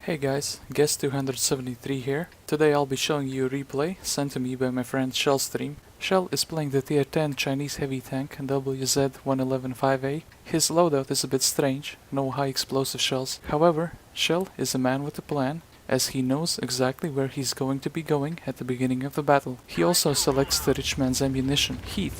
Hey guys, guest 273 here. Today I'll be showing you a replay sent to me by my friend Shellstream. Shell is playing the tier 10 Chinese heavy tank WZ-1115A. His loadout is a bit strange, no high explosive shells. However, Shell is a man with a plan, as he knows exactly where he's going to be going at the beginning of the battle. He also selects the rich man's ammunition, heat,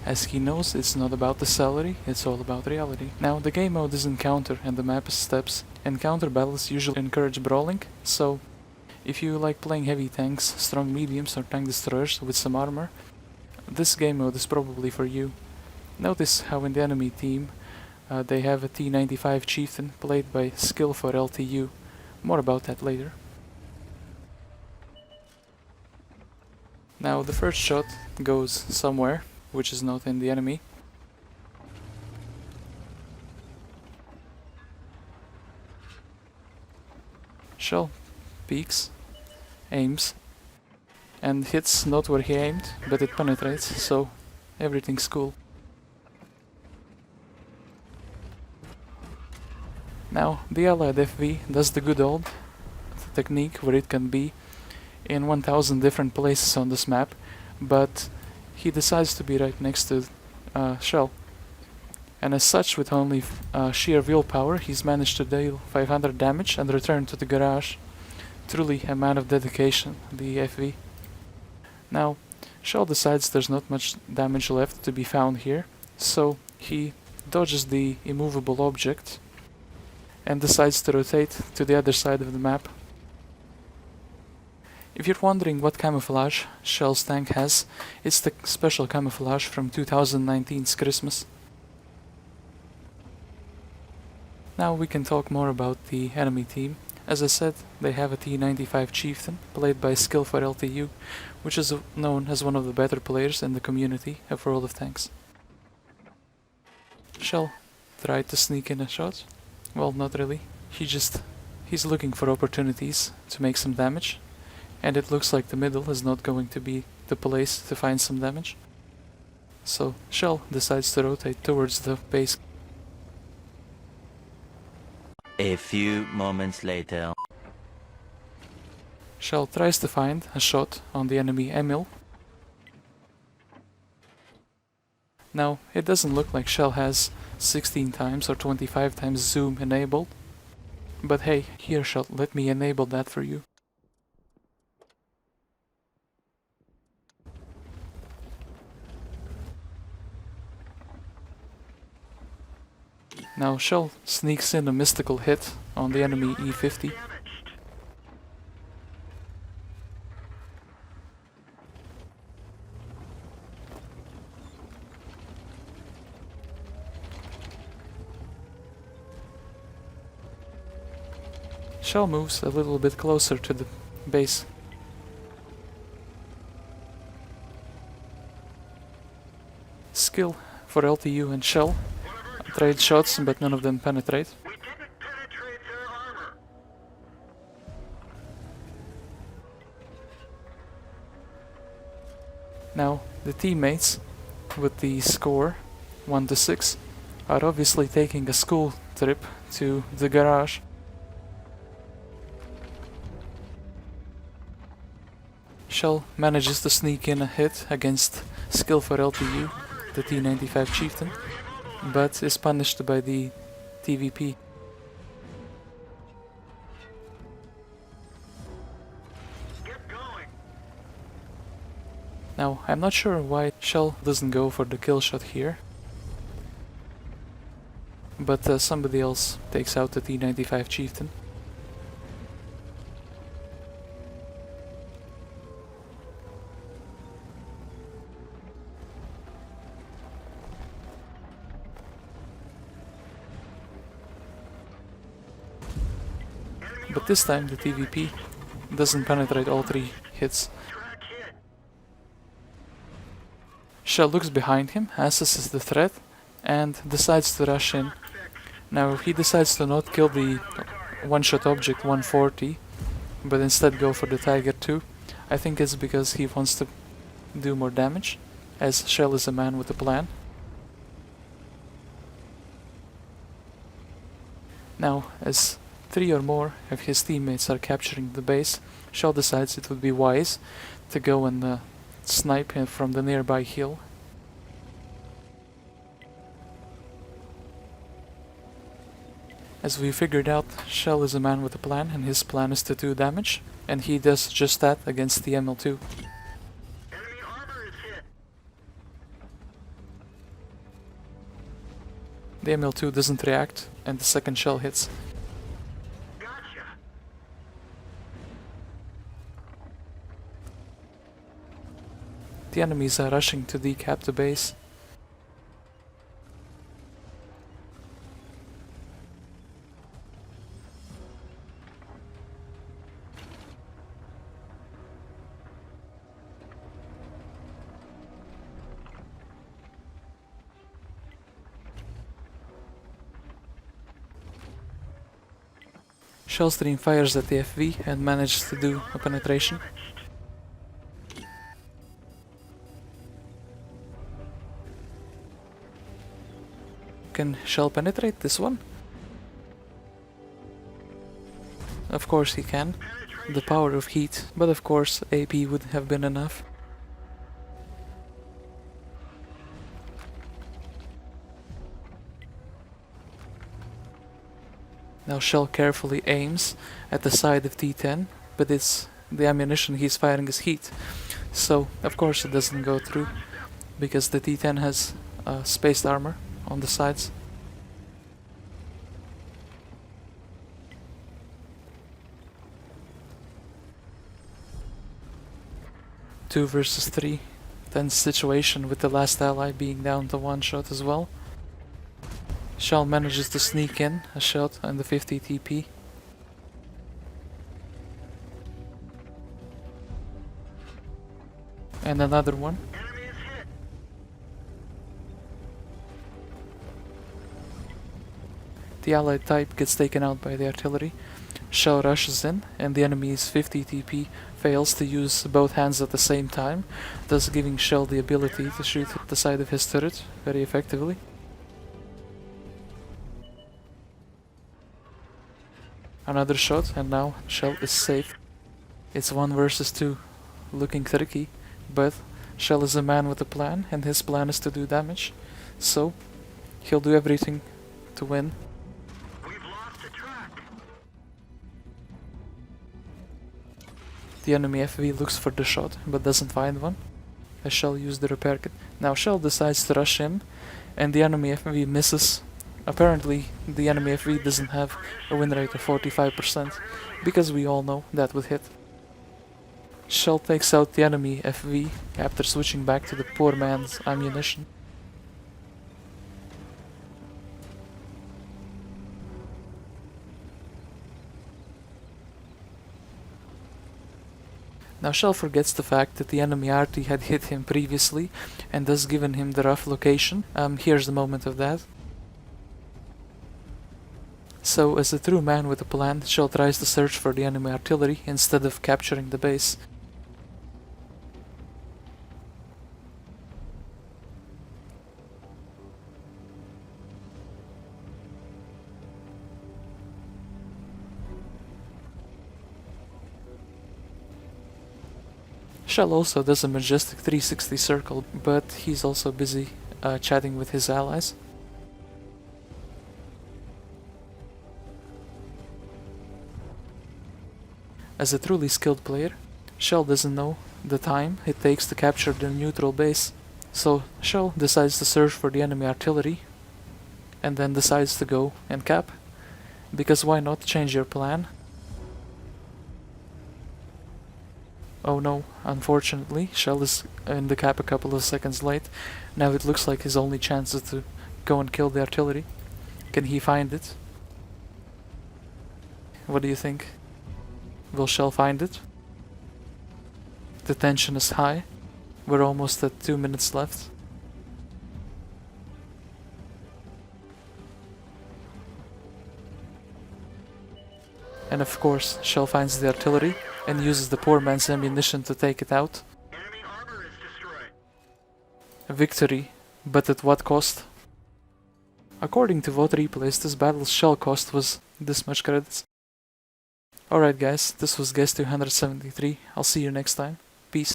as he knows it's not about the salary, it's all about reality. Now, the game mode is encounter and the map is steps. Encounter battles usually encourage brawling, so if you like playing heavy tanks, strong mediums or tank destroyers with some armor, this game mode is probably for you. Notice how in the enemy team they have a T95 chieftain played by skill for LTU. More about that later. Now the first shot goes somewhere, which is not in the enemy. Shell peeks, aims, and hits not where he aimed, but it penetrates, so everything's cool. Now, the allied FV does the good old technique where it can be in 1000 different places on this map, but he decides to be right next to Shell. And as such, with only sheer willpower, he's managed to deal 500 damage and return to the garage. Truly a man of dedication, the FV. Now, Shell decides there's not much damage left to be found here, so he dodges the immovable object and decides to rotate to the other side of the map. If you're wondering what camouflage Shell's tank has, it's the special camouflage from 2019's Christmas. Now we can talk more about the enemy team. As I said, they have a T95 chieftain, played by skill for LTU, which is known as one of the better players in the community of World of Tanks. Shell tried to sneak in a shot. Well, not really. He's looking for opportunities to make some damage, and it looks like the middle is not going to be the place to find some damage. So Shell decides to rotate towards the base. A few moments later. Shell tries to find a shot on the enemy Emil. Now, it doesn't look like Shell has 16 times or 25 times zoom enabled, but hey, here Shell, let me enable that for you. Now Shell sneaks in a mystical hit on the enemy E50. Shell moves a little bit closer to the base. Skill for LTU and Shell trade shots, but none of them penetrate. Now, the teammates with the score 1-6 are obviously taking a school trip to the garage. Shell manages to sneak in a hit against skill for LTU, the T95 chieftain, but is punished by the TVP. Now, I'm not sure why Shell doesn't go for the kill shot here, but somebody else takes out the T95 chieftain. But this time the TVP doesn't penetrate all 3 hits. Shell looks behind him, assesses the threat, and decides to rush in. Now he decides to not kill the one-shot object 140, but instead go for the Tiger 2. I think it's because he wants to do more damage, as Shell is a man with a plan. Now, as 3 or more of his teammates are capturing the base, Shell decides it would be wise to go and snipe him from the nearby hill. As we figured out, Shell is a man with a plan, and his plan is to do damage, and he does just that against the ML2. Enemy armor is hit. The ML2 doesn't react, and the second shell hits. Gotcha. The enemies are rushing to decap the base. Shellstream fires at the FV and manages to do a penetration. Can Shell penetrate this one? Of course he can. The power of heat, but of course AP would have been enough. Now Shell carefully aims at the side of T10, but the ammunition he's firing is heat. So of course it doesn't go through, because the T10 has spaced armor on the sides. Two versus 3. Tense situation with the last ally being down to one shot as well. Shell manages to sneak in a shot on the 50 TP. And another one. Enemy is hit. The allied type gets taken out by the artillery. Shell rushes in, and the enemy's 50 TP fails to use both hands at the same time, thus giving Shell the ability to shoot at the side of his turret very effectively. Another shot, and now Shell is safe. It's 1 versus 2, looking tricky, but Shell is a man with a plan, and his plan is to do damage, so he'll do everything to win. We've lost the track. The enemy FV looks for the shot, but doesn't find one, as Shell used the repair kit. Now Shell decides to rush in, and the enemy FV misses. Apparently, the enemy FV doesn't have a win rate of 45%, because we all know that would hit. Shell takes out the enemy FV after switching back to the poor man's ammunition. Now Shell forgets the fact that the enemy RT had hit him previously, and thus given him the rough location. Here's the moment of that. So, as a true man with a plan, Shell tries to search for the enemy artillery instead of capturing the base. Shell also does a majestic 360 circle, but he's also busy chatting with his allies. As a truly skilled player, Shell doesn't know the time it takes to capture the neutral base, so Shell decides to search for the enemy artillery, and then decides to go and cap, because why not change your plan? Oh no, unfortunately, Shell is in the cap a couple of seconds late. Now it looks like his only chance is to go and kill the artillery. Can he find it? What do you think? Will Shell find it? The tension is high. We're almost at 2 minutes left. And of course, Shell finds the artillery and uses the poor man's ammunition to take it out. Enemy armor is destroyed. A victory, but at what cost? According to VOD replays, this battle's shell cost was this much credits. Alright guys, this was guest 273. I'll see you next time.